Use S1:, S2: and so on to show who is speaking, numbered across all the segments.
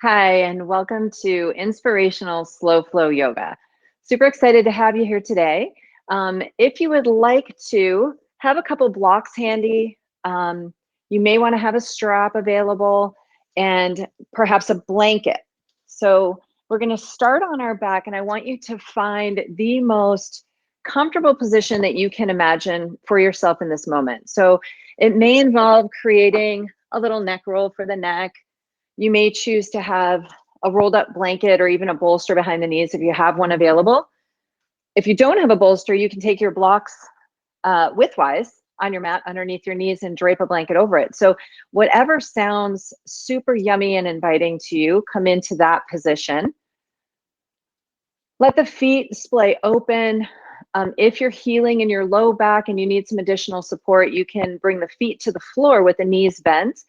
S1: Hi, and welcome to Inspirational Slow Flow Yoga. Super excited to have you here today. If you would like to have a couple blocks handy, you may want to have a strap available and perhaps a blanket. So we're going to start on our back, and I want you to find the most comfortable position that you can imagine for yourself in this moment. So it may involve creating a little neck roll for the neck. You may choose to have a rolled up blanket or even a bolster behind the knees if you have one available. If you don't have a bolster, you can take your blocks widthwise on your mat underneath your knees and drape a blanket over it. So whatever sounds super yummy and inviting to you, come into that position. Let the feet splay open. If you're healing in your low back and you need some additional support, you can bring the feet to the floor with the knees bent.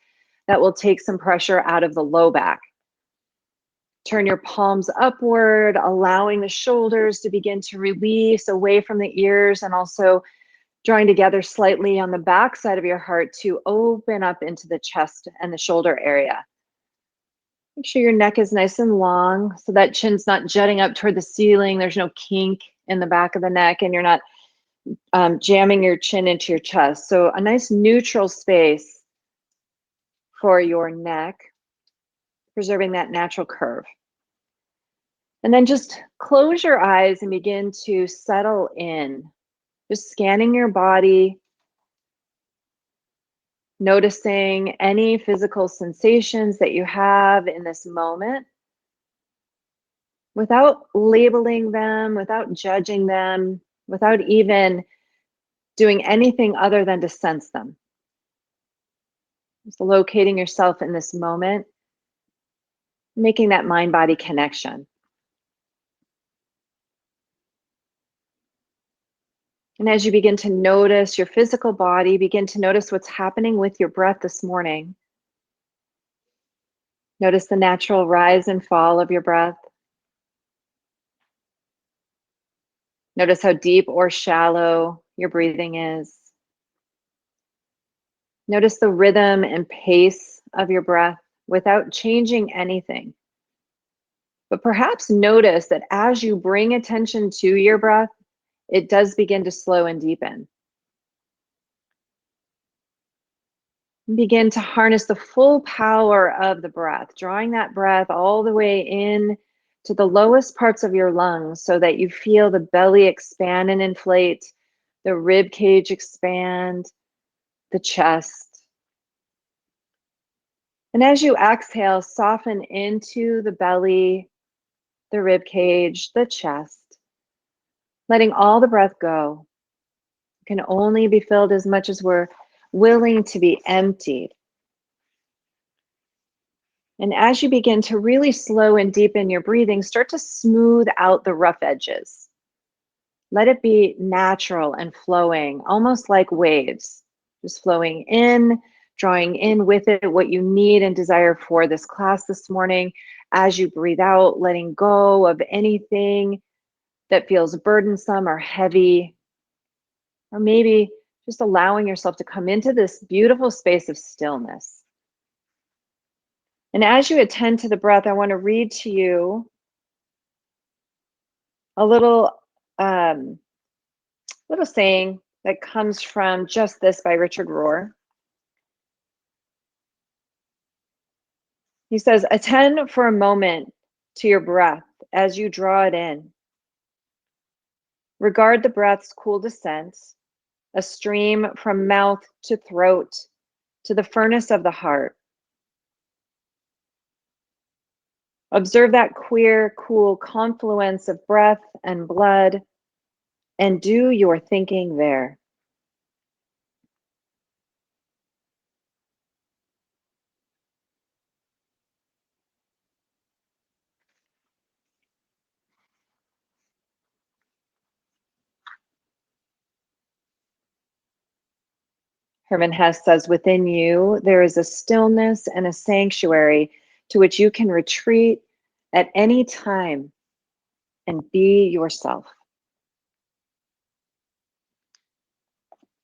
S1: That will take some pressure out of the low back. Turn your palms upward, allowing the shoulders to begin to release away from the ears, and also drawing together slightly on the back side of your heart to open up into the chest and the shoulder area. Make sure your neck is nice and long so that chin's not jutting up toward the ceiling. There's no kink in the back of the neck, and you're not jamming your chin into your chest. So a nice neutral space for your neck, preserving that natural curve. And then just close your eyes and begin to settle in, just scanning your body, noticing any physical sensations that you have in this moment without labeling them, without judging them, without even doing anything other than to sense them. Just locating yourself in this moment, making that mind-body connection. And as you begin to notice your physical body, begin to notice what's happening with your breath this morning. Notice the natural rise and fall of your breath. Notice how deep or shallow your breathing is. Notice the rhythm and pace of your breath without changing anything. But perhaps notice that as you bring attention to your breath, it does begin to slow and deepen. Begin to harness the full power of the breath, drawing that breath all the way in to the lowest parts of your lungs so that you feel the belly expand and inflate, the rib cage expand, the chest. And as you exhale, soften into the belly, the rib cage, the chest, letting all the breath go. It can only be filled as much as we're willing to be emptied. And as you begin to really slow and deepen your breathing, start to smooth out the rough edges. Let it be natural and flowing, almost like waves, just flowing in, drawing in with it what you need and desire for this class this morning. As you breathe out, letting go of anything that feels burdensome or heavy, or maybe just allowing yourself to come into this beautiful space of stillness. And as you attend to the breath, I want to read to you a little saying that comes from Just This by Richard Rohr. He says, attend for a moment to your breath as you draw it in. Regard the breath's cool descent, a stream from mouth to throat to the furnace of the heart. Observe that queer, cool confluence of breath and blood, and do your thinking there. Herman Hesse says, within you, there is a stillness and a sanctuary to which you can retreat at any time and be yourself.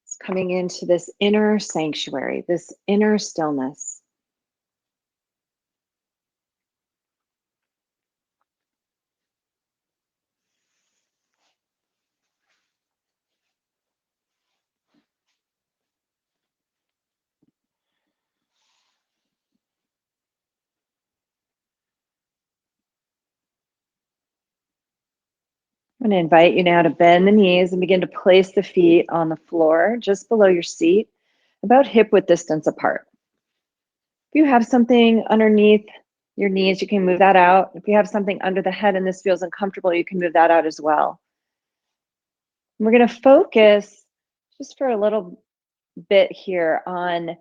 S1: It's coming into this inner sanctuary, this inner stillness. I'm going to invite you now to bend the knees and begin to place the feet on the floor just below your seat, about hip width distance apart. If you have something underneath your knees, you can move that out. If you have something under the head and this feels uncomfortable, you can move that out as well. We're going to focus just for a little bit here on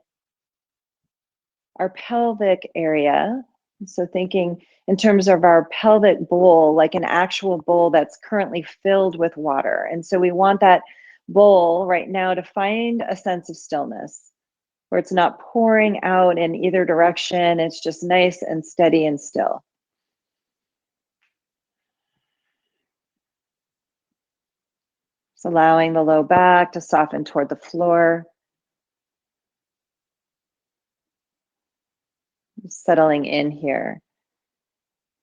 S1: our pelvic area. So thinking in terms of our pelvic bowl, like an actual bowl that's currently filled with water. And so we want that bowl right now to find a sense of stillness, where it's not pouring out in either direction. It's just nice and steady and still. Just allowing the low back to soften toward the floor. Settling in here.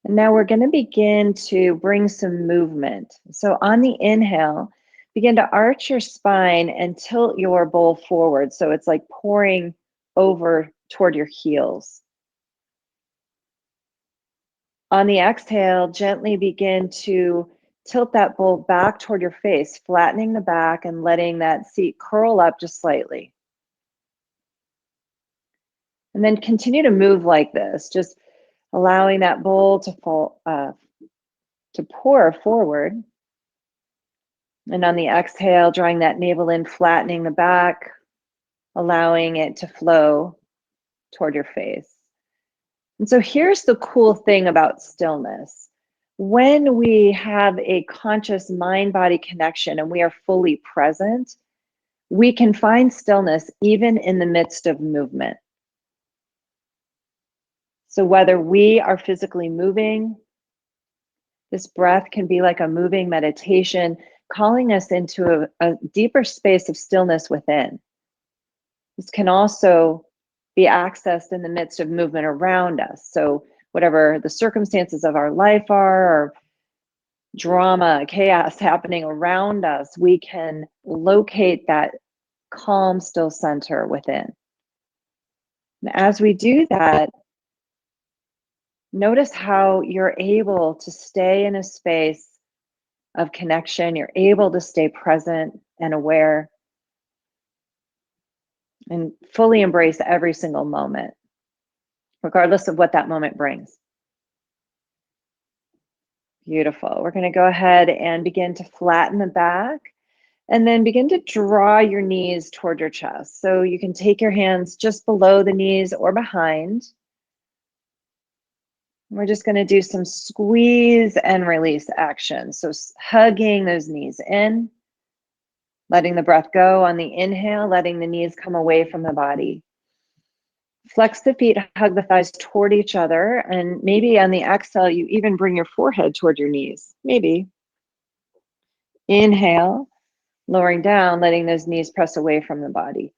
S1: And now we're going to begin to bring some movement. So on the inhale, begin to arch your spine and tilt your bowl forward. So it's like pouring over toward your heels. On the exhale, gently begin to tilt that bowl back toward your face, flattening the back and letting that seat curl up just slightly. And then continue to move like this, just allowing that bowl to fall, to pour forward. And on the exhale, drawing that navel in, flattening the back, allowing it to flow toward your face. And so here's the cool thing about stillness. When we have a conscious mind-body connection and we are fully present, we can find stillness even in the midst of movement. So whether we are physically moving, this breath can be like a moving meditation, calling us into a deeper space of stillness within. This can also be accessed in the midst of movement around us. So whatever the circumstances of our life are, or drama, chaos happening around us, we can locate that calm, still center within. And as we do that, notice how you're able to stay in a space of connection. You're able to stay present and aware and fully embrace every single moment, regardless of what that moment brings. Beautiful. We're going to go ahead and begin to flatten the back and then begin to draw your knees toward your chest. So you can take your hands just below the knees or behind. We're just going to do some squeeze and release action. So hugging those knees in, letting the breath go on the inhale, letting the knees come away from the body. Flex the feet, hug the thighs toward each other, and maybe on the exhale, you even bring your forehead toward your knees. Maybe. Inhale, lowering down, letting those knees press away from the body.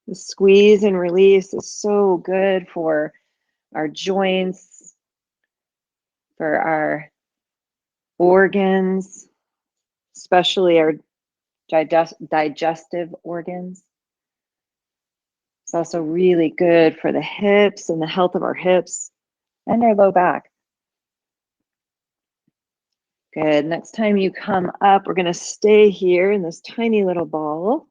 S1: The squeeze and release is so good for our joints, for our organs, especially our digestive organs. It's also really good for the hips and the health of our hips and our low back. Good. Next time you come up, we're going to stay here in this tiny little ball.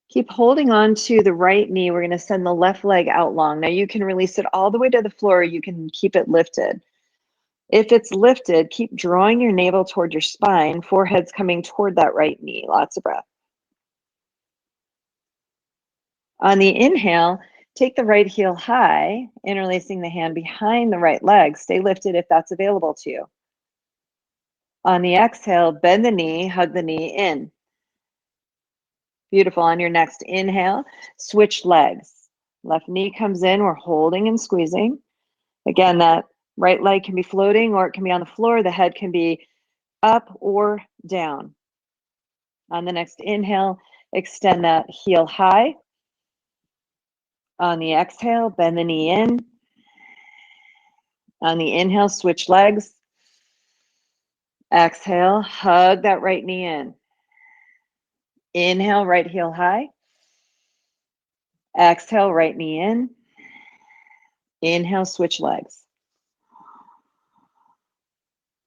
S1: Keep holding on to the right knee. We're going to send the left leg out long. Now you can release it all the way to the floor. You can keep it lifted. If it's lifted, keep drawing your navel toward your spine, forehead's coming toward that right knee. Lots of breath. On the inhale, take the right heel high, interlacing the hand behind the right leg. Stay lifted if that's available to you. On the exhale, bend the knee, hug the knee in. Beautiful. On your next inhale, switch legs. Left knee comes in, we're holding and squeezing. Again, that right leg can be floating or it can be on the floor. The head can be up or down. On the next inhale, extend that heel high. On the exhale, bend the knee in. On the inhale, switch legs. Exhale, hug that right knee in. Inhale, right heel high. Exhale, right knee in. Inhale, switch legs.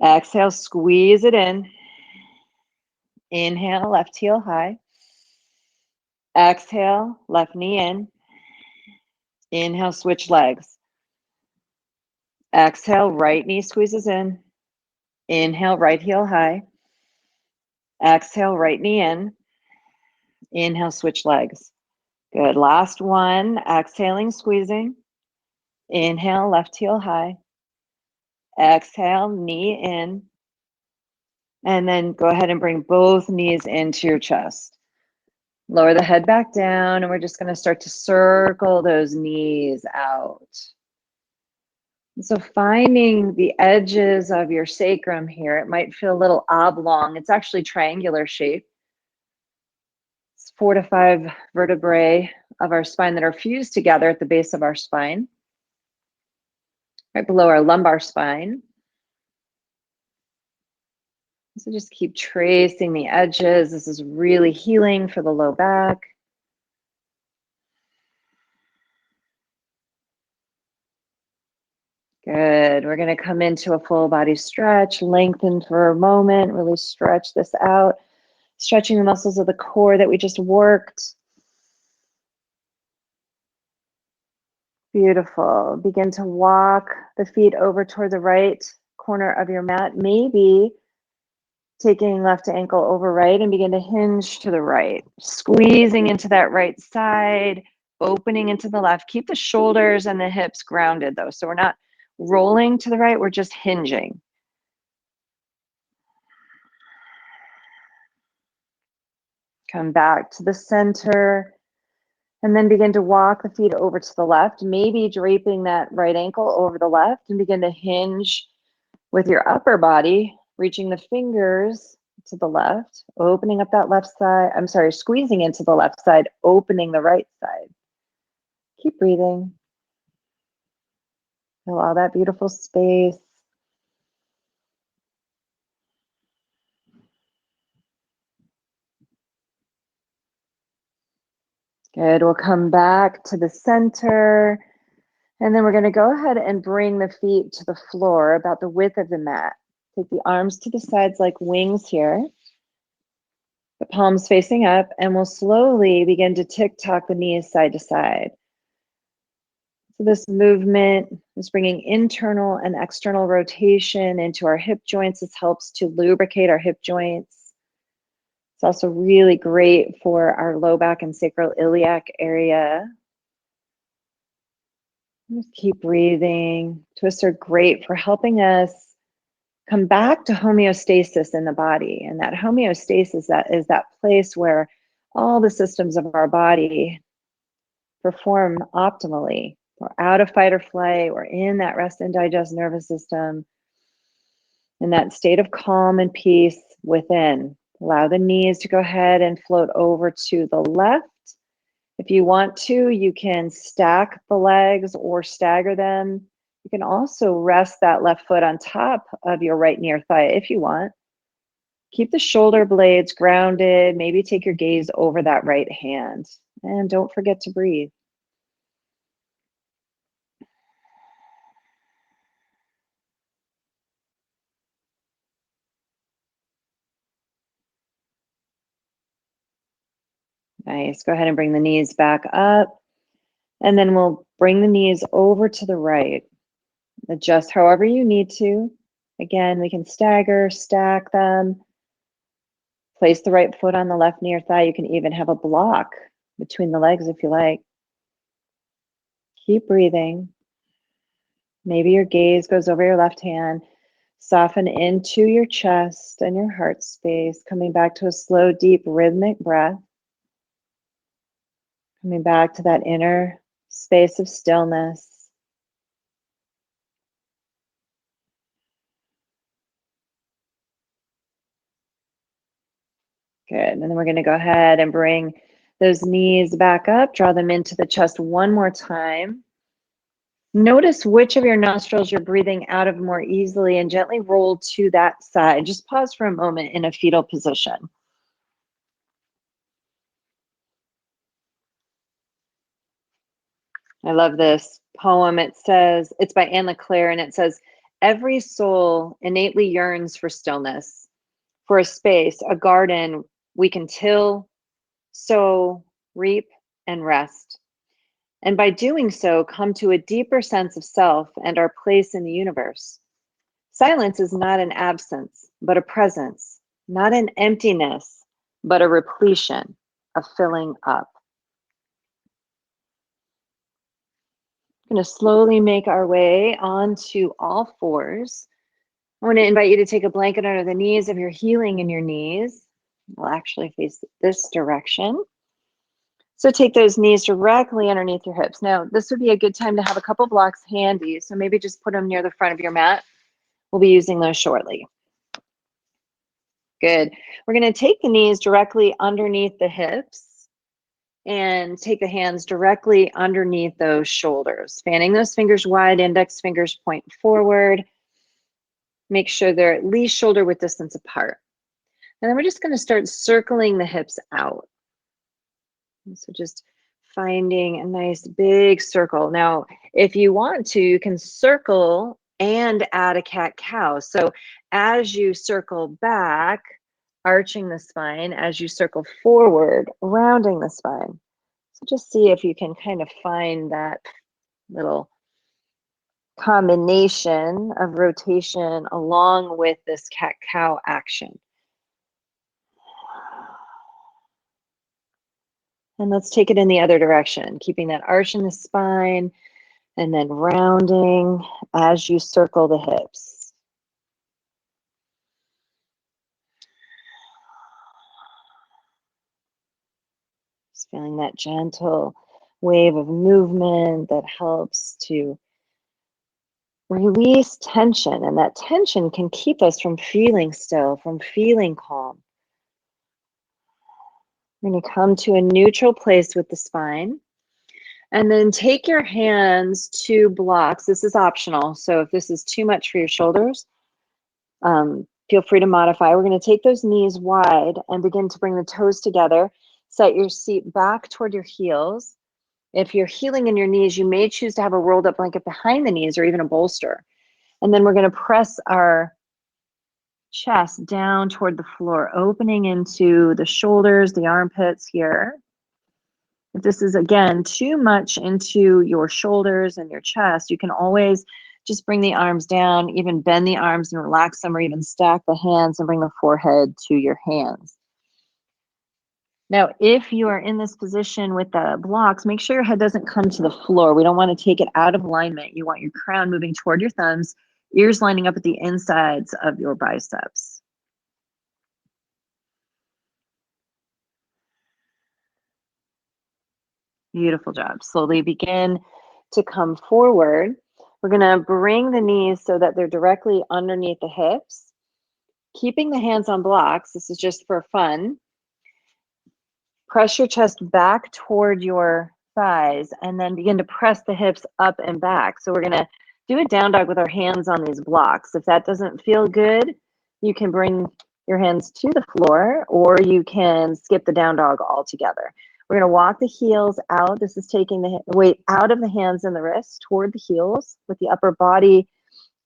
S1: Exhale, squeeze it in. Inhale, left heel high. Exhale, left knee in. Inhale, switch legs. Exhale, right knee squeezes in. Inhale, right heel high. Exhale, right knee in. Inhale, switch legs. Good. Last one. Exhaling, squeezing. Inhale, left heel high. Exhale, knee in. And then go ahead and bring both knees into your chest. Lower the head back down, and we're just going to start to circle those knees out. So finding the edges of your sacrum here, it might feel a little oblong. It's actually triangular shape. It's 4 to 5 vertebrae of our spine that are fused together at the base of our spine, right below our lumbar spine. So just keep tracing the edges. This is really healing for the low back. Good. We're going to come into a full body stretch, lengthen for a moment, really stretch this out, stretching the muscles of the core that we just worked. Beautiful. Begin to walk the feet over toward the right corner of your mat, maybe taking left ankle over right, and begin to hinge to the right, squeezing into that right side, opening into the left. Keep the shoulders and the hips grounded though. So we're not rolling to the right, we're just hinging. Come back to the center and then begin to walk the feet over to the left, maybe draping that right ankle over the left, and begin to hinge with your upper body, reaching the fingers to the left, opening up that left side. I'm sorry, squeezing into the left side, opening the right side. Keep breathing. Allow that beautiful space. Good. We'll come back to the center. And then we're going to go ahead and bring the feet to the floor about the width of the mat. Take the arms to the sides like wings here. The palms facing up, and we'll slowly begin to tick-tock the knees side to side. So this movement is bringing internal and external rotation into our hip joints. This helps to lubricate our hip joints. It's also really great for our low back and sacroiliac area. Just keep breathing. Twists are great for helping us come back to homeostasis in the body. And that homeostasis, that is that place where all the systems of our body perform optimally. We're out of fight or flight. We're in that rest and digest nervous system, in that state of calm and peace within. Allow the knees to go ahead and float over to the left. If you want to, you can stack the legs or stagger them. You can also rest that left foot on top of your right near thigh if you want. Keep the shoulder blades grounded. Maybe take your gaze over that right hand. And don't forget to breathe. Nice. Go ahead and bring the knees back up. And then we'll bring the knees over to the right. Adjust however you need to. Again, we can stagger, stack them. Place the right foot on the left near thigh. You can even have a block between the legs if you like. Keep breathing. Maybe your gaze goes over your left hand. Soften into your chest and your heart space. Coming back to a slow, deep, rhythmic breath. Coming back to that inner space of stillness. Good. And then we're going to go ahead and bring those knees back up. Draw them into the chest one more time. Notice which of your nostrils you're breathing out of more easily and gently roll to that side. Just pause for a moment in a fetal position. I love this poem. It says, it's by Anne LeClaire, and it says, every soul innately yearns for stillness, for a space, a garden we can till, sow, reap, and rest. And by doing so, come to a deeper sense of self and our place in the universe. Silence is not an absence, but a presence, not an emptiness, but a repletion, a filling up. We're going to slowly make our way onto all fours. I want to invite you to take a blanket under the knees if you're healing in your knees. We'll actually face this direction. So take those knees directly underneath your hips. Now, this would be a good time to have a couple blocks handy. So maybe just put them near the front of your mat. We'll be using those shortly. Good. We're going to take the knees directly underneath the hips and take the hands directly underneath those shoulders. Fanning those fingers wide, index fingers point forward. Make sure they're at least shoulder width distance apart. And then we're just going to start circling the hips out. So just finding a nice big circle. Now, if you want to, you can circle and add a cat-cow. So as you circle back, arching the spine, as you circle forward, rounding the spine. So just see if you can kind of find that little combination of rotation along with this cat-cow action. And let's take it in the other direction, keeping that arch in the spine and then rounding as you circle the hips. Just feeling that gentle wave of movement that helps to release tension, and that tension can keep us from feeling still, from feeling calm. We're going to come to a neutral place with the spine. And then take your hands to blocks. This is optional. So if this is too much for your shoulders, feel free to modify. We're going to take those knees wide and begin to bring the toes together. Set your seat back toward your heels. If you're healing in your knees, you may choose to have a rolled up blanket behind the knees or even a bolster. And then we're going to press our chest down toward the floor, opening into the shoulders, the armpits here. If this is, again, too much into your shoulders and your chest, you can always just bring the arms down, even bend the arms and relax them, or even stack the hands and bring the forehead to your hands. Now, if you are in this position with the blocks, make sure your head doesn't come to the floor. We don't want to take it out of alignment. You want your crown moving toward your thumbs, ears lining up at the insides of your biceps. Beautiful job. Slowly begin to come forward. We're going to bring the knees so that they're directly underneath the hips. Keeping the hands on blocks, this is just for fun. Press your chest back toward your thighs and then begin to press the hips up and back. So we're going to do a down dog with our hands on these blocks. If that doesn't feel good, you can bring your hands to the floor or you can skip the down dog altogether. We're going to walk the heels out. This is taking the weight out of the hands and the wrists toward the heels with the upper body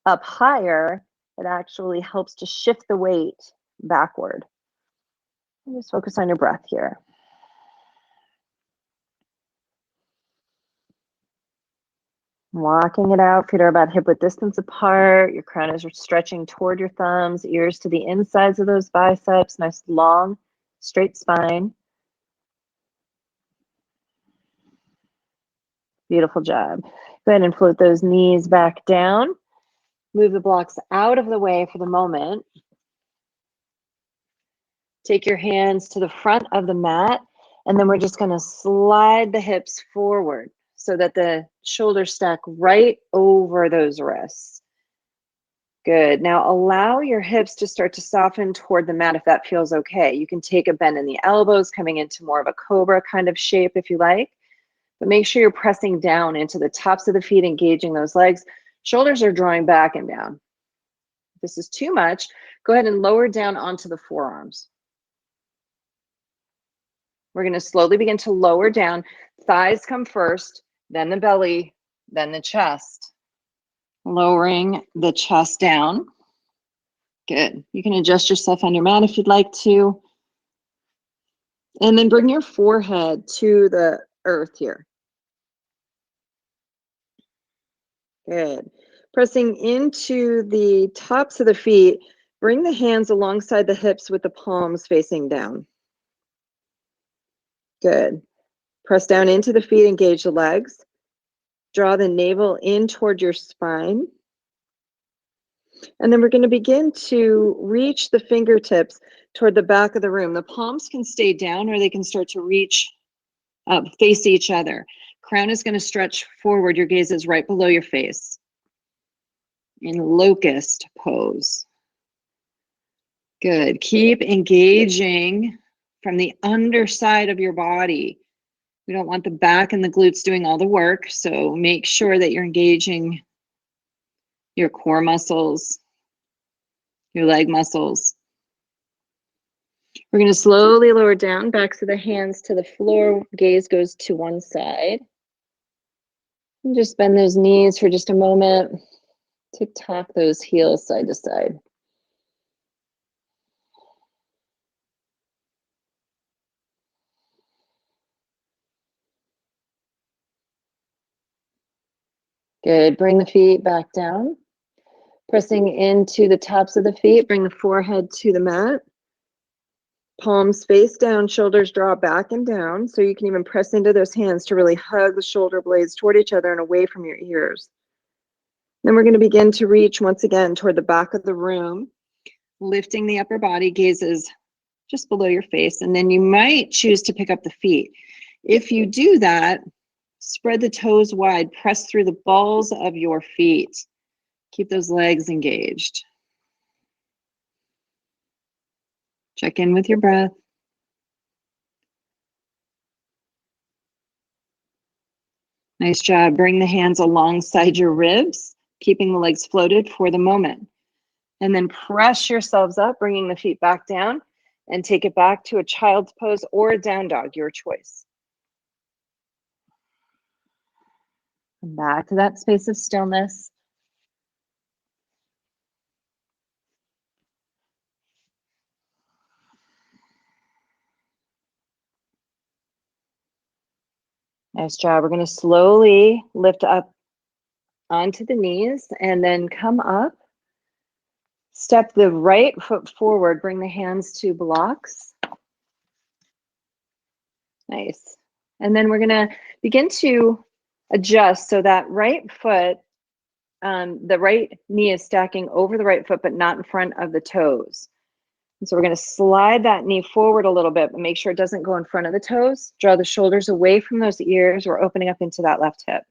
S1: up higher. It actually helps to shift the weight backward. And just focus on your breath here. Walking it out, feet are about hip width distance apart. Your crown is stretching toward your thumbs, ears to the insides of those biceps. Nice long, straight spine. Beautiful job. Go ahead and float those knees back down. Move the blocks out of the way for the moment. Take your hands to the front of the mat, and then we're just going to slide the hips forward so that the shoulders stack right over those wrists. Good. Now allow your hips to start to soften toward the mat if that feels okay. You can take a bend in the elbows, coming into more of a cobra kind of shape if you like. But make sure you're pressing down into the tops of the feet, engaging those legs. Shoulders are drawing back and down. If this is too much, go ahead and lower down onto the forearms. We're going to slowly begin to lower down. Thighs come first, then the belly, then the chest. Lowering the chest down. Good. You can adjust yourself on your mat if you'd like to. And then bring your forehead to the earth here. Good. Pressing into the tops of the feet, bring the hands alongside the hips with the palms facing down. Good. Press down into the feet, engage the legs. Draw the navel in toward your spine. And then we're going to begin to reach the fingertips toward the back of the room. The palms can stay down or they can start to reach up, face each other. Crown is going to stretch forward. Your gaze is right below your face. In locust pose. Good. Keep engaging from the underside of your body. We don't want the back and the glutes doing all the work, so make sure that you're engaging your core muscles, your leg muscles. We're going to slowly lower down, backs of the hands to the floor. Gaze goes to one side. And just bend those knees for just a moment. Tick-tock those heels side to side. Good. Bring the feet back down. Pressing into the tops of the feet. Bring the forehead to the mat. Palms face down, shoulders draw back and down. So you can even press into those hands to really hug the shoulder blades toward each other and away from your ears. Then we're going to begin to reach once again toward the back of the room, lifting the upper body, gazes just below your face. And then you might choose to pick up the feet. If you do that, spread the toes wide, press through the balls of your feet. Keep those legs engaged. Check in with your breath. Nice job. Bring the hands alongside your ribs, keeping the legs floated for the moment. And then press yourselves up, bringing the feet back down, and take it back to a child's pose or a down dog, your choice. And back to that space of stillness. Nice job. We're going to slowly lift up onto the knees and then come up. Step the right foot forward. Bring the hands to blocks. Nice. And then we're going to begin to adjust so that right foot, the right knee is stacking over the right foot, but not in front of the toes. And so we're going to slide that knee forward a little bit, but make sure it doesn't go in front of the toes. Draw the shoulders away from those ears. We're opening up into that left hip.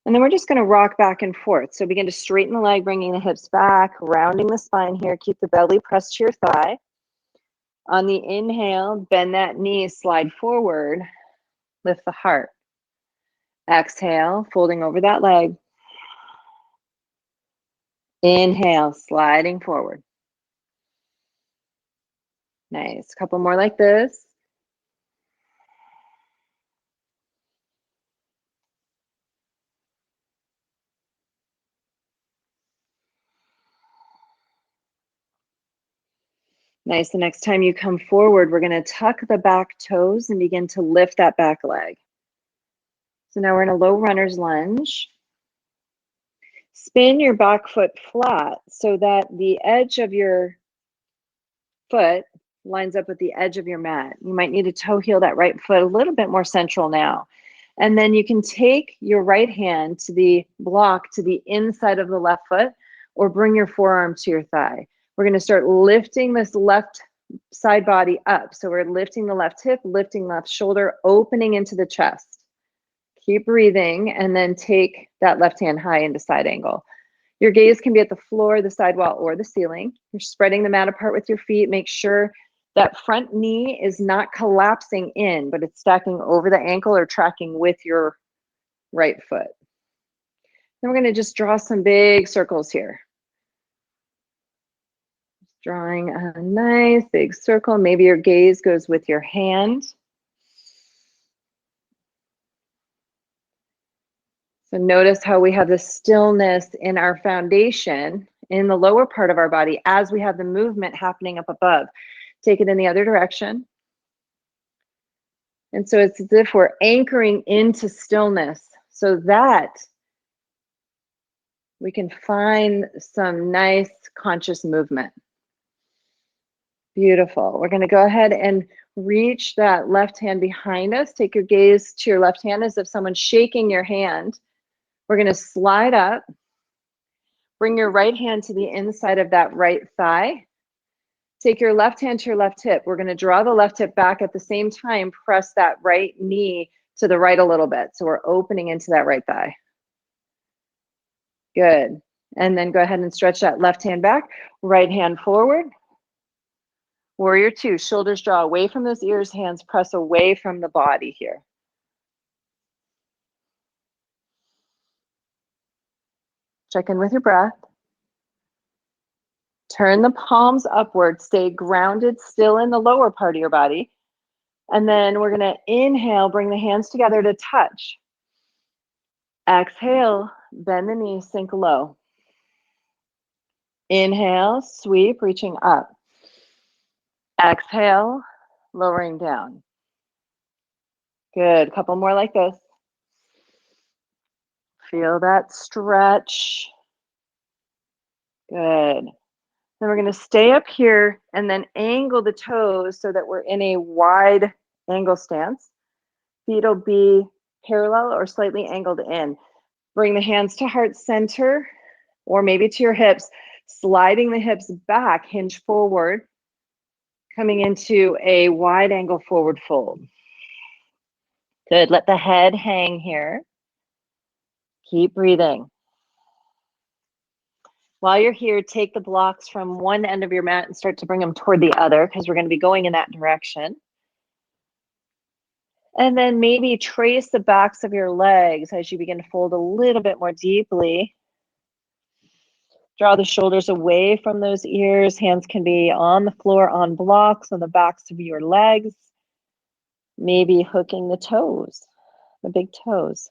S1: And then we're just going to rock back and forth. So begin to straighten the leg, bringing the hips back, rounding the spine here. Keep the belly pressed to your thigh. On the inhale, bend that knee, slide forward, lift the heart. Exhale, folding over that leg. Inhale, sliding forward. Nice. A couple more like this. Nice. The next time you come forward, we're going to tuck the back toes and begin to lift that back leg. So now we're in a low runner's lunge. Spin your back foot flat so that the edge of your foot lines up with the edge of your mat. You might need to toe heel that right foot a little bit more central now. And then you can take your right hand to the block to the inside of the left foot or bring your forearm to your thigh. We're going to start lifting this left side body up. So we're lifting the left hip, lifting left shoulder, opening into the chest. Keep breathing and then take that left hand high into side angle. Your gaze can be at the floor, the side wall, or the ceiling. You're spreading the mat apart with your feet. Make sure that front knee is not collapsing in, but it's stacking over the ankle or tracking with your right foot. Then we're going to just draw some big circles here. Drawing a nice big circle. Maybe your gaze goes with your hand. So notice how we have the stillness in our foundation in the lower part of our body as we have the movement happening up above. Take it in the other direction. And so it's as if we're anchoring into stillness so that we can find some nice conscious movement. Beautiful. We're going to go ahead and reach that left hand behind us. Take your gaze to your left hand as if someone's shaking your hand. We're going to slide up. Bring your right hand to the inside of that right thigh. Take your left hand to your left hip. We're going to draw the left hip back at the same time. Press that right knee to the right a little bit. So we're opening into that right thigh. Good. And then go ahead and stretch that left hand back. Right hand forward. Warrior two. Shoulders draw away from those ears. Hands press away from the body here. Check in with your breath. Turn the palms upward. Stay grounded still in the lower part of your body. And then we're going to inhale, bring the hands together to touch. Exhale, bend the knees, sink low. Inhale, sweep, reaching up. Exhale, lowering down. Good. Couple more like this. Feel that stretch. Good. Then we're going to stay up here and then angle the toes so that we're in a wide angle stance. Feet will be parallel or slightly angled in. Bring the hands to heart center or maybe to your hips, sliding the hips back, hinge forward, coming into a wide angle forward fold. Good. Let the head hang here. Keep breathing. While you're here, take the blocks from one end of your mat and start to bring them toward the other because we're going to be going in that direction. And then maybe trace the backs of your legs as you begin to fold a little bit more deeply. Draw the shoulders away from those ears. Hands can be on the floor, on blocks, on the backs of your legs. Maybe hooking the toes, the big toes.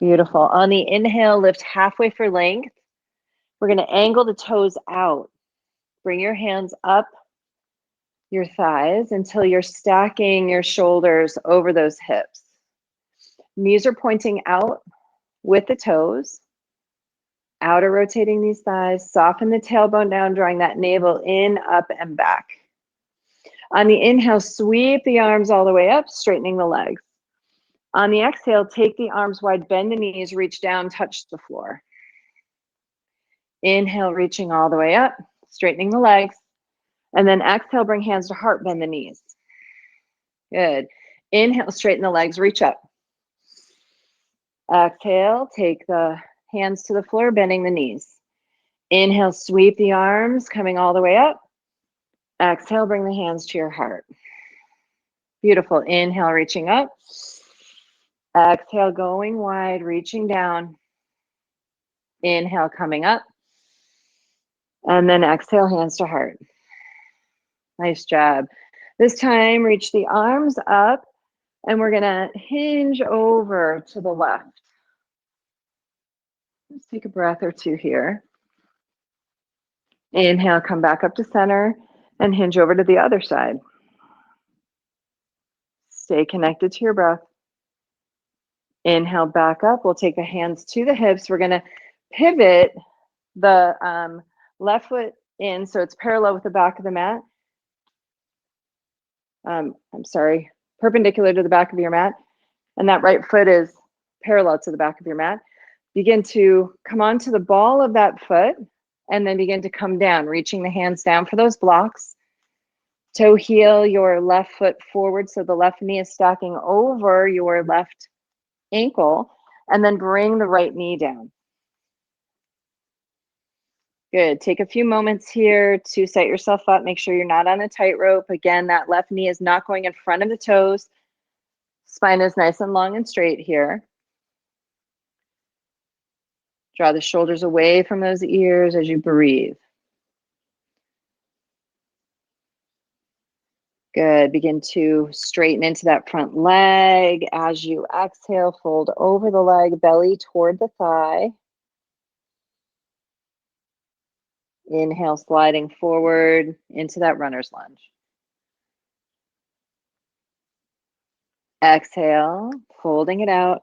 S1: Beautiful. On the inhale, lift halfway for length. We're going to angle the toes out. Bring your hands up your thighs until you're stacking your shoulders over those hips. Knees are pointing out with the toes. Outer rotating these thighs. Soften the tailbone down, drawing that navel in, up, and back. On the inhale, sweep the arms all the way up, straightening the legs. On the exhale, take the arms wide, bend the knees, reach down, touch the floor. Inhale, reaching all the way up, straightening the legs. And then exhale, bring hands to heart, bend the knees. Good. Inhale, straighten the legs, reach up. Exhale, take the hands to the floor, bending the knees. Inhale, sweep the arms, coming all the way up. Exhale, bring the hands to your heart. Beautiful. Inhale, reaching up. Exhale, going wide, reaching down. Inhale, coming up. And then exhale, hands to heart. Nice job. This time, reach the arms up, and we're going to hinge over to the left. Let's take a breath or two here. Inhale, come back up to center, and hinge over to the other side. Stay connected to your breath. Inhale, back up. We'll take the hands to the hips. We're going to pivot the left foot in so it's parallel with the back of the mat. Perpendicular to the back of your mat. And that right foot is parallel to the back of your mat. Begin to come onto the ball of that foot and then begin to come down, reaching the hands down for those blocks. Toe heel your left foot forward so the left knee is stacking over your left ankle, and then bring the right knee down. Good. Take a few moments here to set yourself up. Make sure you're not on a tightrope. Again, that left knee is not going in front of the toes. Spine is nice and long and straight here. Draw the shoulders away from those ears as you breathe. Good. Begin to straighten into that front leg. As you exhale, fold over the leg, belly toward the thigh. Inhale, sliding forward into that runner's lunge. Exhale, folding it out.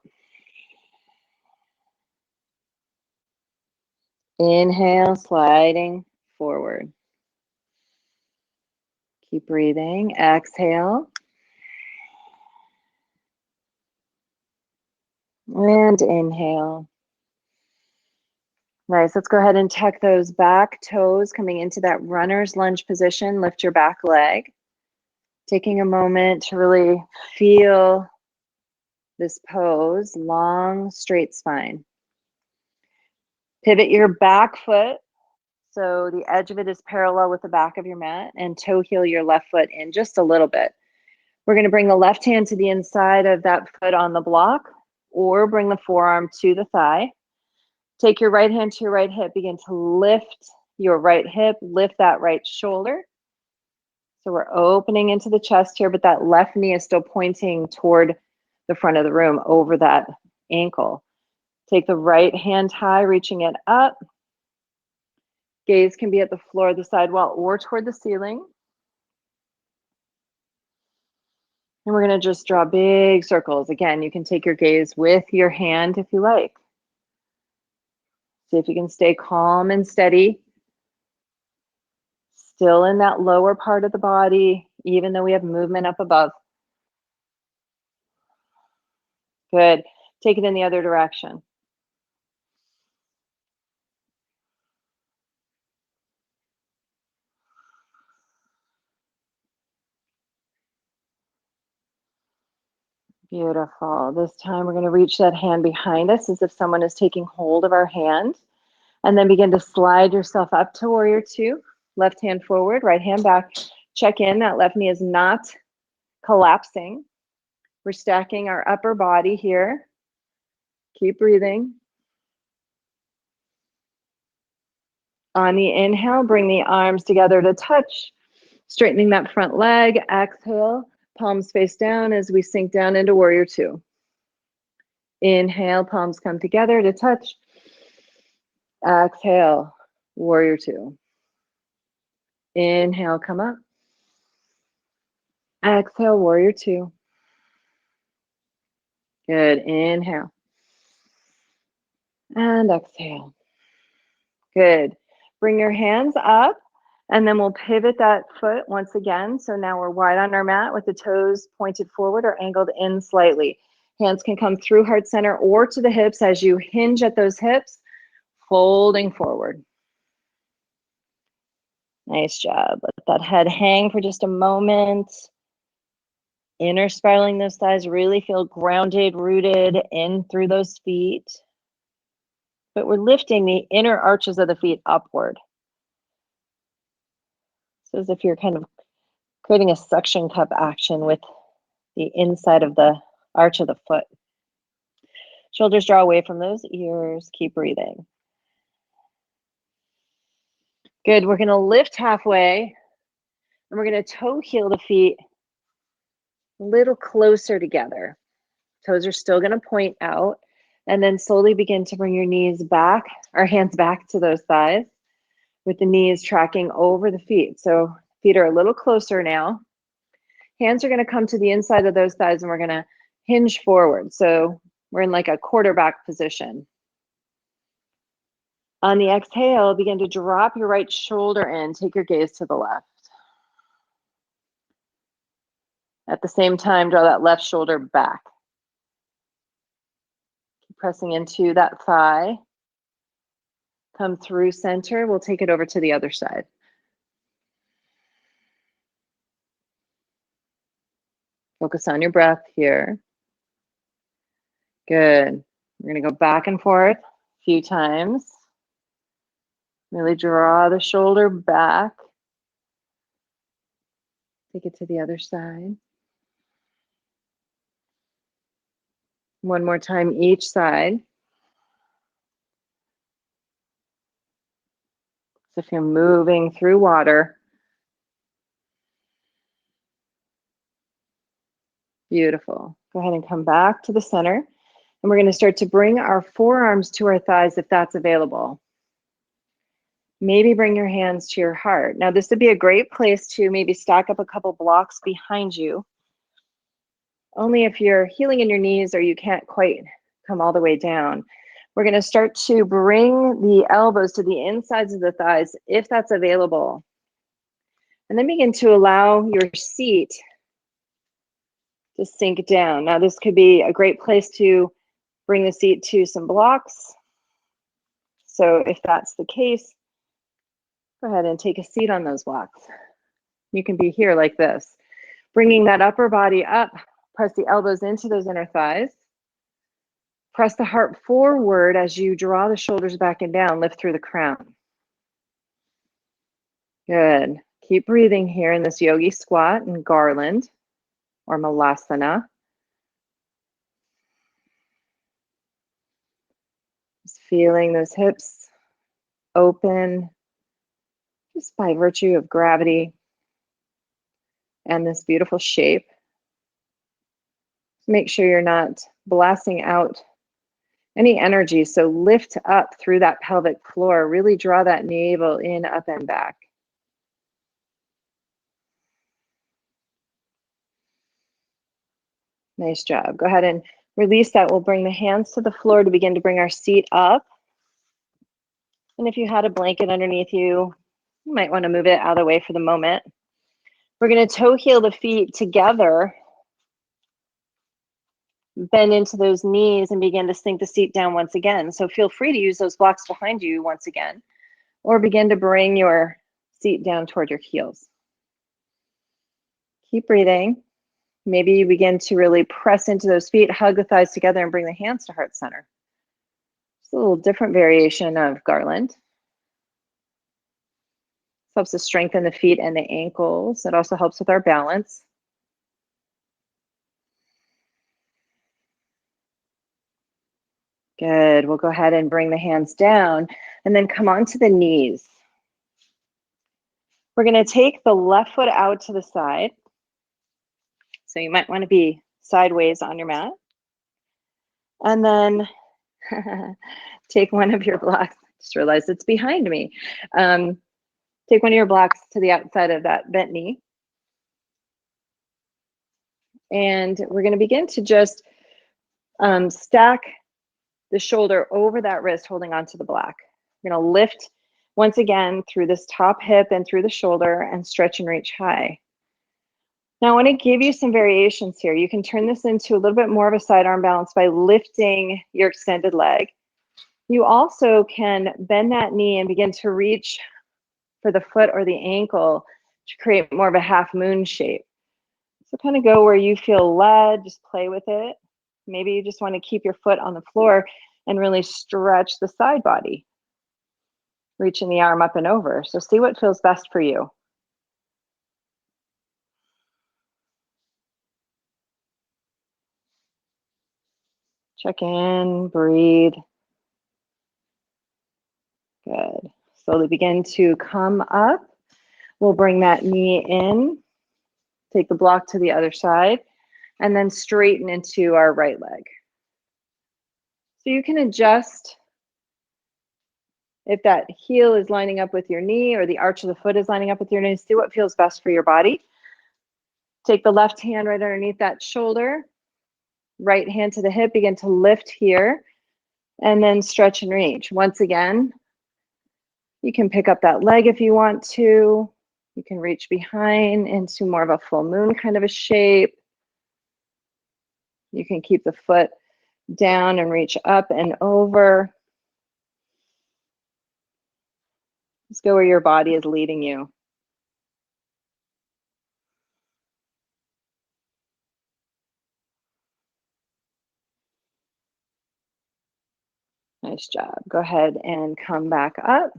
S1: Inhale, sliding forward. Keep breathing. Exhale. And inhale. Nice. Let's go ahead and tuck those back toes coming into that runner's lunge position. Lift your back leg. Taking a moment to really feel this pose, long, straight spine. Pivot your back foot so the edge of it is parallel with the back of your mat, and toe heel your left foot in just a little bit. We're going to bring the left hand to the inside of that foot on the block, or bring the forearm to the thigh. Take your right hand to your right hip. Begin to lift your right hip, lift that right shoulder. So we're opening into the chest here, but that left knee is still pointing toward the front of the room over that ankle. Take the right hand high, reaching it up. Gaze can be at the floor of the sidewall or toward the ceiling. And we're going to just draw big circles. Again, you can take your gaze with your hand if you like. See if you can stay calm and steady. Still in that lower part of the body, even though we have movement up above. Good. Take it in the other direction. Beautiful. This time we're going to reach that hand behind us as if someone is taking hold of our hand. And then begin to slide yourself up to warrior two. Left hand forward, right hand back. Check in. That left knee is not collapsing. We're stacking our upper body here. Keep breathing. On the inhale, bring the arms together to touch, straightening that front leg. Exhale, palms face down as we sink down into warrior two. Inhale, palms come together to touch. Exhale, warrior two. Inhale, come up. Exhale, warrior two. Good. Inhale. And exhale. Good. Bring your hands up, and then we'll pivot that foot once again. So now we're wide on our mat with the toes pointed forward or angled in slightly. Hands can come through heart center or to the hips as you hinge at those hips, folding forward. Nice job. Let that head hang for just a moment. Inner spiraling those thighs, really feel grounded, rooted in through those feet. But we're lifting the inner arches of the feet upward. So as if you're kind of creating a suction cup action with the inside of the arch of the foot. Shoulders draw away from those ears. Keep breathing. Good. We're going to lift halfway, and we're going to toe heel the feet a little closer together. Toes are still going to point out, and then slowly begin to bring your knees back, or hands back to those thighs, with the knees tracking over the feet. So feet are a little closer now. Hands are going to come to the inside of those thighs, and we're going to hinge forward. So we're in like a quarterback position. On the exhale, begin to drop your right shoulder in. Take your gaze to the left. At the same time, draw that left shoulder back. Keep pressing into that thigh. Come through center. We'll take it over to the other side. Focus on your breath here. Good. We're going to go back and forth a few times. Really draw the shoulder back. Take it to the other side. One more time each side. So if you're moving through water, Beautiful. Go ahead and come back to the center. And we're going to start to bring our forearms to our thighs if that's available. Maybe bring your hands to your heart. Now, this would be a great place to maybe stack up a couple blocks behind you. Only if you're healing in your knees or you can't quite come all the way down. We're going to start to bring the elbows to the insides of the thighs if that's available. And then begin to allow your seat to sink down. Now, this could be a great place to bring the seat to some blocks. So if that's the case, go ahead and take a seat on those blocks. You can be here like this. Bringing that upper body up, press the elbows into those inner thighs. Press the heart forward as you draw the shoulders back and down, lift through the crown. Good. Keep breathing here in this yogi squat and garland or malasana. Just feeling those hips open just by virtue of gravity and this beautiful shape. Make sure you're not blasting out any energy. So lift up through that pelvic floor. Really draw that navel in, up, and back. Nice job. Go ahead and release that. We'll bring the hands to the floor to begin to bring our seat up. And if you had a blanket underneath you, you might want to move it out of the way for the moment. We're going to toe heel the feet together. Bend into those knees and begin to sink the seat down once again. So feel free to use those blocks behind you once again, or begin to bring your seat down toward your heels. Keep breathing. Maybe you begin to really press into those feet, hug the thighs together, and bring the hands to heart center. It's a little different variation of garland. This helps to strengthen the feet and the ankles. It also helps with our balance. Good. We'll go ahead and bring the hands down and then come onto the knees. We're going to take the left foot out to the side. So you might want to be sideways on your mat. And then take one of your blocks. Just realized it's behind me. Take one of your blocks to the outside of that bent knee. And we're going to begin to just stack the shoulder over that wrist, holding onto the block. We're going to lift once again through this top hip and through the shoulder and stretch and reach high. Now I want to give you some variations here. You can turn this into a little bit more of a sidearm balance by lifting your extended leg. You also can bend that knee and begin to reach for the foot or the ankle to create more of a half moon shape. So kind of go where you feel led, just play with it. Maybe you just want to keep your foot on the floor and really stretch the side body, reaching the arm up and over. So see what feels best for you. Check in, breathe. Good. Slowly begin to come up. We'll bring that knee in, take the block to the other side, and then straighten into our right leg. So you can adjust if that heel is lining up with your knee or the arch of the foot is lining up with your knee. See what feels best for your body. Take the left hand right underneath that shoulder, right hand to the hip, begin to lift here, and then stretch and reach. Once again, you can pick up that leg if you want to. You can reach behind into more of a full moon kind of a shape. You can keep the foot down and reach up and over. Just go where your body is leading you. Nice job. Go ahead and come back up.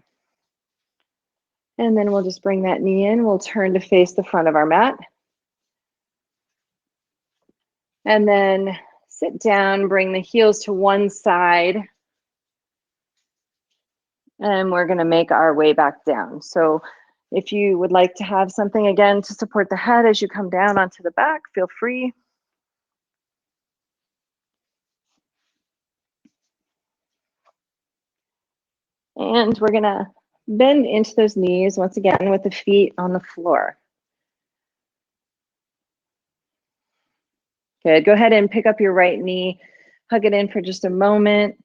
S1: And then we'll just bring that knee in. We'll turn to face the front of our mat. And then sit down, bring the heels to one side. And we're going to make our way back down. So if you would like to have something again to support the head as you come down onto the back, feel free. And we're gonna bend into those knees once again with the feet on the floor. Good, go ahead and pick up your right knee, hug it in for just a moment,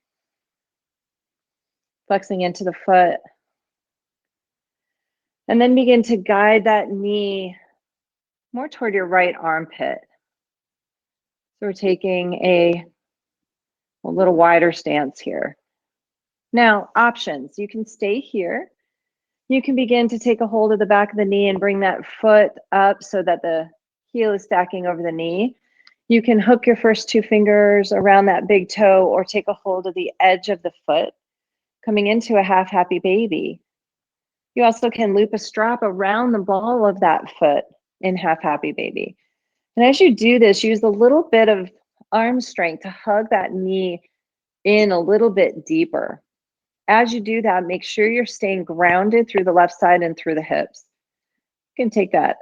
S1: flexing into the foot. And then begin to guide that knee more toward your right armpit. So we're taking a little wider stance here. Now, options. You can stay here. You can begin to take a hold of the back of the knee and bring that foot up so that the heel is stacking over the knee. You can hook your first two fingers around that big toe or take a hold of the edge of the foot, coming into a half happy baby. You also can loop a strap around the ball of that foot in half happy baby. And as you do this, use a little bit of arm strength to hug that knee in a little bit deeper. As you do that, make sure you're staying grounded through the left side and through the hips. You can take that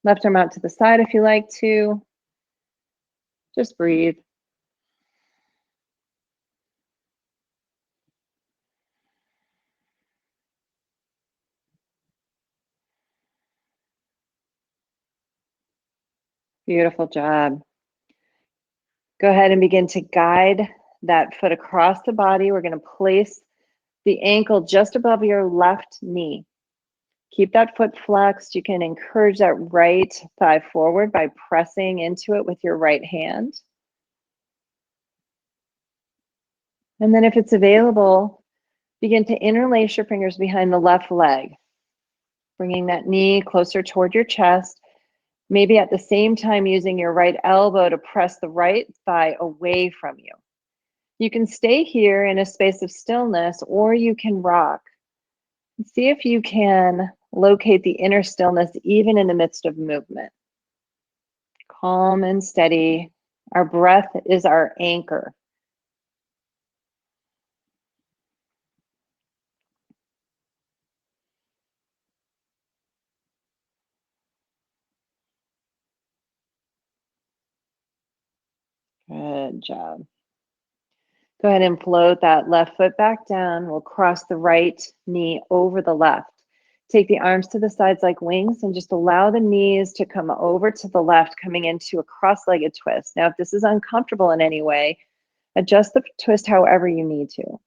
S1: left arm out to the side if you like to. Just breathe. Beautiful job. Go ahead and begin to guide that foot across the body. We're going to place the ankle just above your left knee. Keep that foot flexed. You can encourage that right thigh forward by pressing into it with your right hand. And then if it's available, begin to interlace your fingers behind the left leg, bringing that knee closer toward your chest, maybe at the same time using your right elbow to press the right thigh away from you. You can stay here in a space of stillness, or you can rock. See if you can locate the inner stillness even in the midst of movement. Calm and steady. Our breath is our anchor. Good job. Go ahead and float that left foot back down. We'll cross the right knee over the left. Take the arms to the sides like wings and just allow the knees to come over to the left, coming into a cross-legged twist. Now, if this is uncomfortable in any way, adjust the twist however you need to.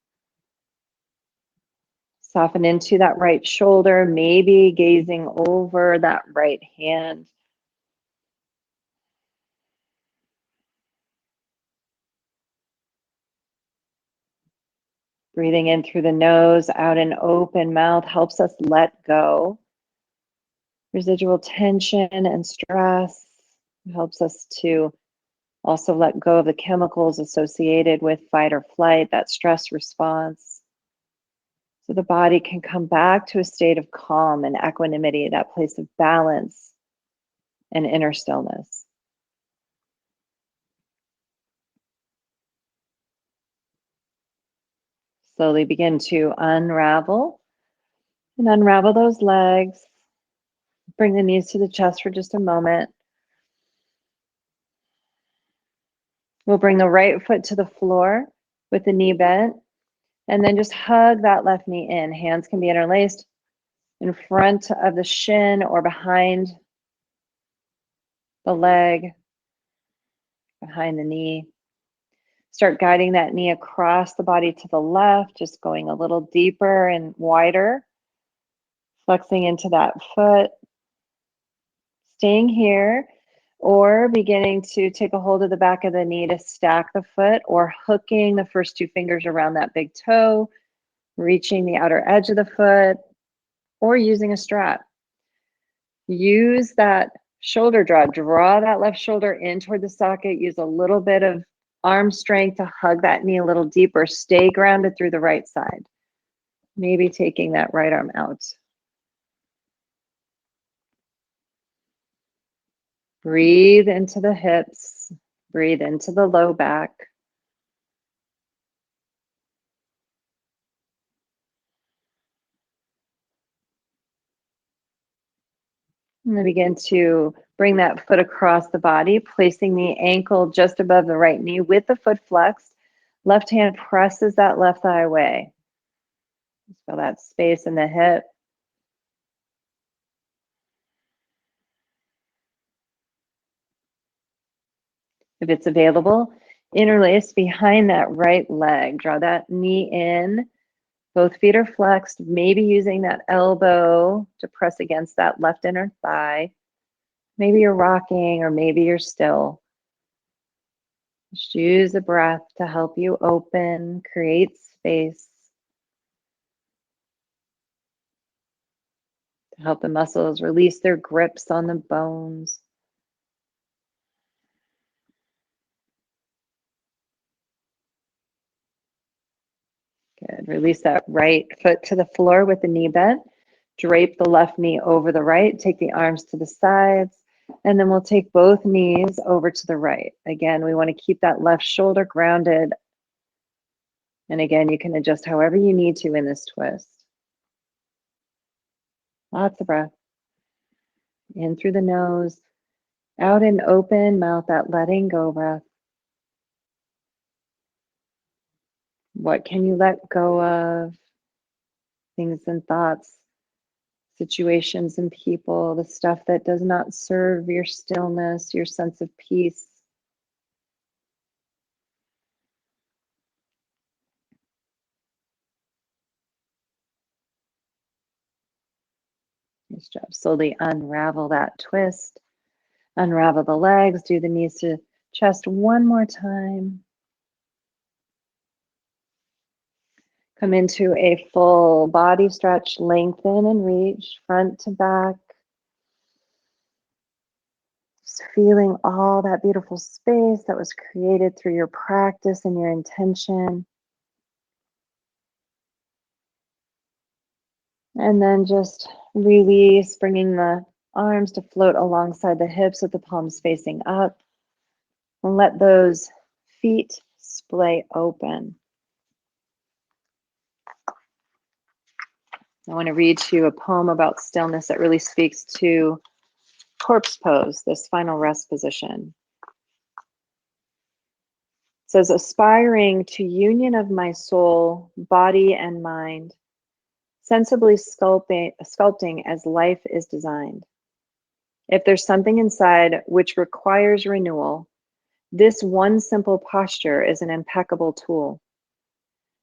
S1: Soften into that right shoulder, maybe gazing over that right hand. Breathing in through the nose, out an open mouth helps us let go. Residual tension and stress helps us to also let go of the chemicals associated with fight or flight, that stress response. So the body can come back to a state of calm and equanimity, that place of balance and inner stillness. Slowly begin to unravel and unravel those legs. Bring the knees to the chest for just a moment. We'll bring the right foot to the floor with the knee bent, and then just hug that left knee in. Hands can be interlaced in front of the shin or behind the leg, behind the knee. Start guiding that knee across the body to the left, just going a little deeper and wider. Flexing into that foot. Staying here, or beginning to take a hold of the back of the knee to stack the foot, or hooking the first two fingers around that big toe, reaching the outer edge of the foot, or using a strap. Use that shoulder draw that left shoulder in toward the socket. Use a little bit of arm strength to hug that knee a little deeper. Stay grounded through the right side. Maybe taking that right arm out. Breathe into the hips. Breathe into the low back. And then begin to bring that foot across the body, placing the ankle just above the right knee with the foot flexed. Left hand presses that left thigh away. Just feel that space in the hip. If it's available, interlace behind that right leg. Draw that knee in. Both feet are flexed, maybe using that elbow to press against that left inner thigh. Maybe you're rocking or maybe you're still. Just use the breath to help you open, create space, to help the muscles release their grips on the bones. Good. Release that right foot to the floor with the knee bent. Drape the left knee over the right. Take the arms to the sides. And then we'll take both knees over to the right. Again, we want to keep that left shoulder grounded. And again, you can adjust however you need to in this twist. Lots of breath. In through the nose, out and open mouth, that letting go breath. What can you let go of? Things and thoughts, situations and people, the stuff that does not serve your stillness, your sense of peace. Nice job. Slowly unravel that twist. Unravel the legs. Do the knees to chest one more time. Come into a full body stretch. Lengthen and reach front to back. Just feeling all that beautiful space that was created through your practice and your intention. And then just release, bringing the arms to float alongside the hips with the palms facing up. And let those feet splay open. I want to read to you a poem about stillness that really speaks to corpse pose, this final rest position. It says, aspiring to union of my soul, body, and mind, sensibly sculpting as life is designed. If there's something inside which requires renewal, this one simple posture is an impeccable tool.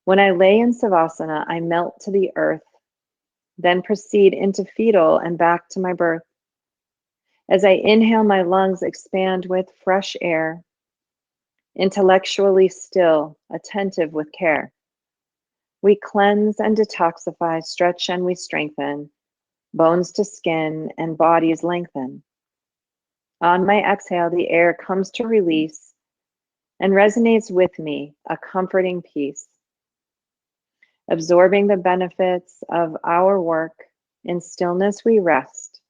S1: When I lay in Savasana, I melt to the earth, then proceed into fetal and back to my birth. As I inhale, my lungs expand with fresh air, intellectually still, attentive with care. We cleanse and detoxify, stretch and we strengthen, bones to skin and bodies lengthen. On my exhale, the air comes to release and resonates with me, a comforting peace. Absorbing the benefits of our work, in stillness we rest,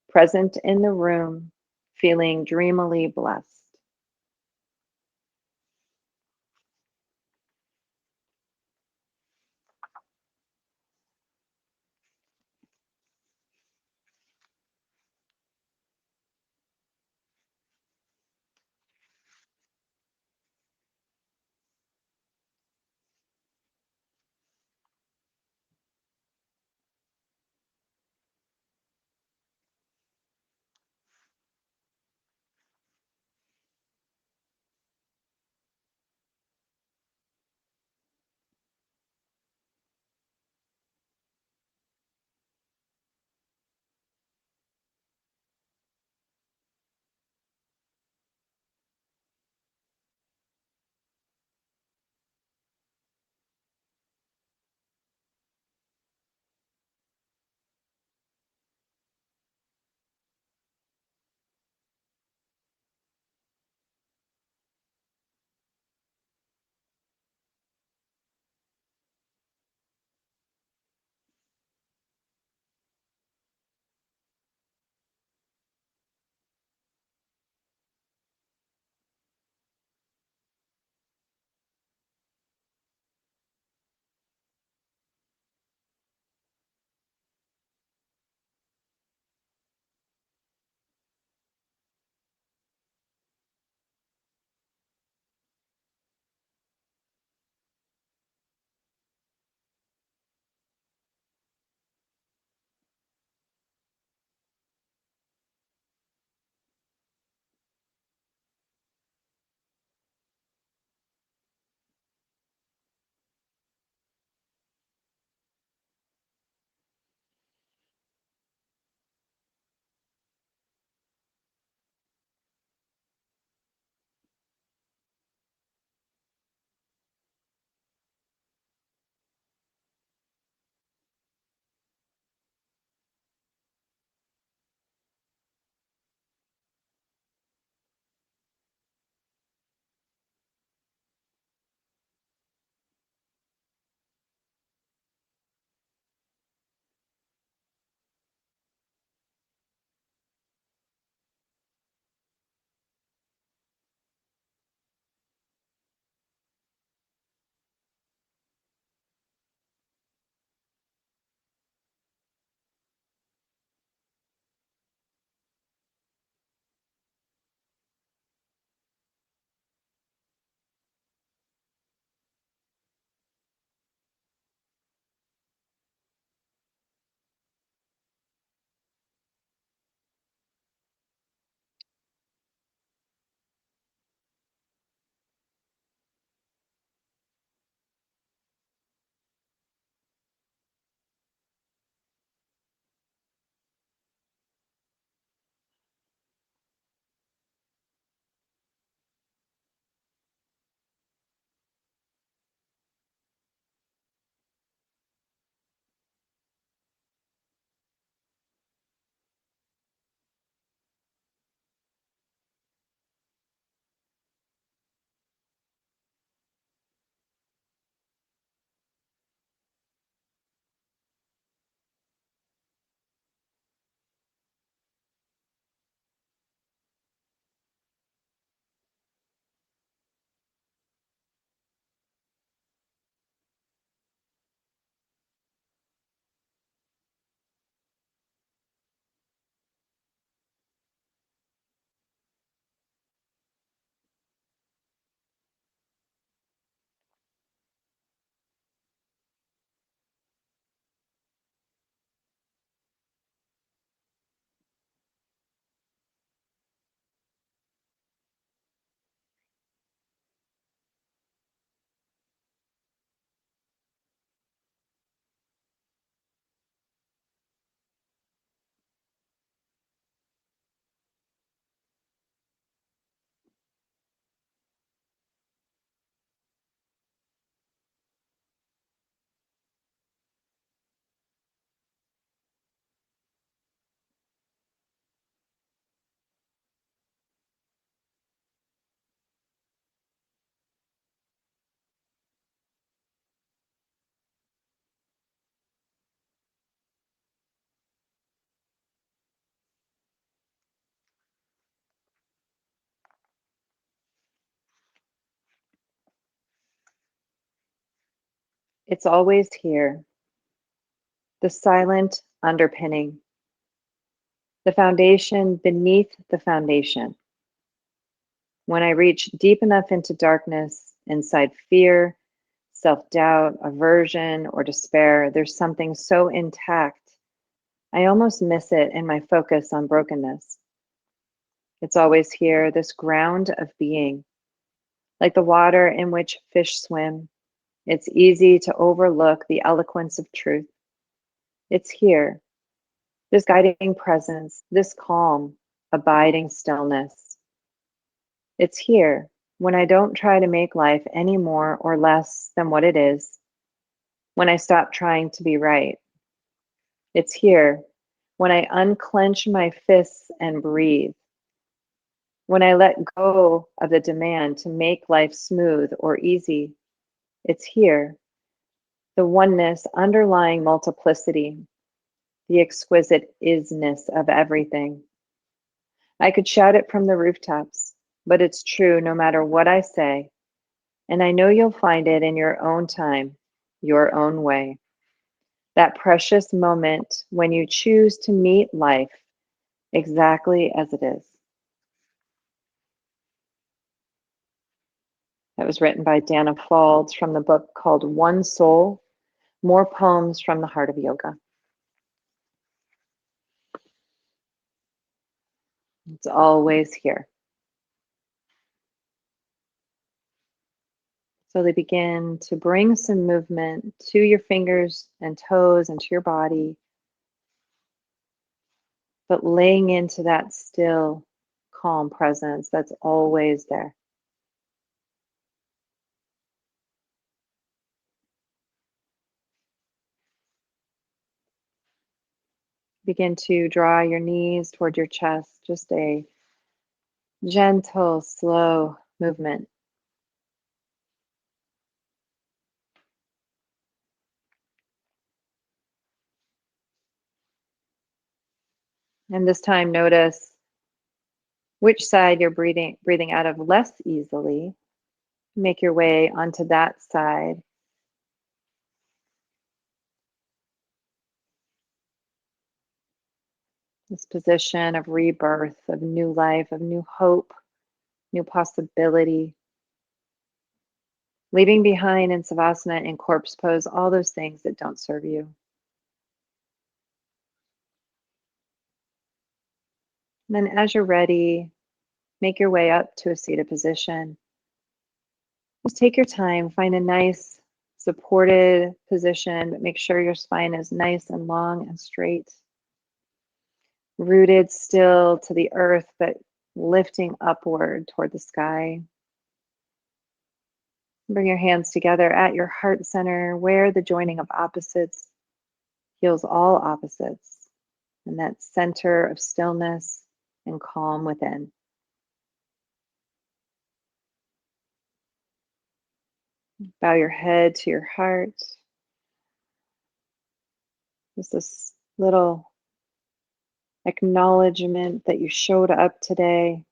S1: present in the room, feeling dreamily blessed. It's always here, the silent underpinning, the foundation beneath the foundation. When I reach deep enough into darkness, inside fear, self-doubt, aversion, or despair, there's something so intact, I almost miss it in my focus on brokenness. It's always here, this ground of being, like the water in which fish swim. It's easy to overlook the eloquence of truth. It's here, this guiding presence, this calm, abiding stillness. It's here when I don't try to make life any more or less than what it is, when I stop trying to be right. It's here when I unclench my fists and breathe, when I let go of the demand to make life smooth or easy. It's here, the oneness underlying multiplicity, the exquisite isness of everything. I could shout it from the rooftops, but it's true no matter what I say, and I know you'll find it in your own time, your own way. That precious moment when you choose to meet life exactly as it is. That was written by Dana Falds from the book called One Soul, More Poems from the Heart of Yoga. It's always here. Slowly begin to bring some movement to your fingers and toes and to your body, but laying into that still, calm presence that's always there. Begin to draw your knees toward your chest, just a gentle, slow movement. And this time, notice which side you're breathing out of less easily. Make your way onto that side. This position of rebirth, of new life, of new hope, new possibility. Leaving behind in Savasana and corpse pose all those things that don't serve you. And then as you're ready, make your way up to a seated position. Just take your time, find a nice supported position, but make sure your spine is nice and long and straight. Rooted still to the earth, but lifting upward toward the sky. Bring your hands together at your heart center, where the joining of opposites heals all opposites, and that center of stillness and calm within. Bow your head to your heart. Just this little acknowledgement that you showed up today.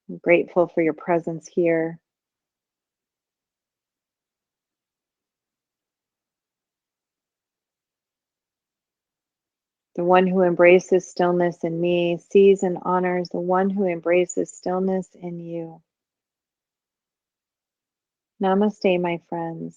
S1: I'm grateful for your presence here. The one who embraces stillness in me sees and honors the one who embraces stillness in you. Namaste, my friends.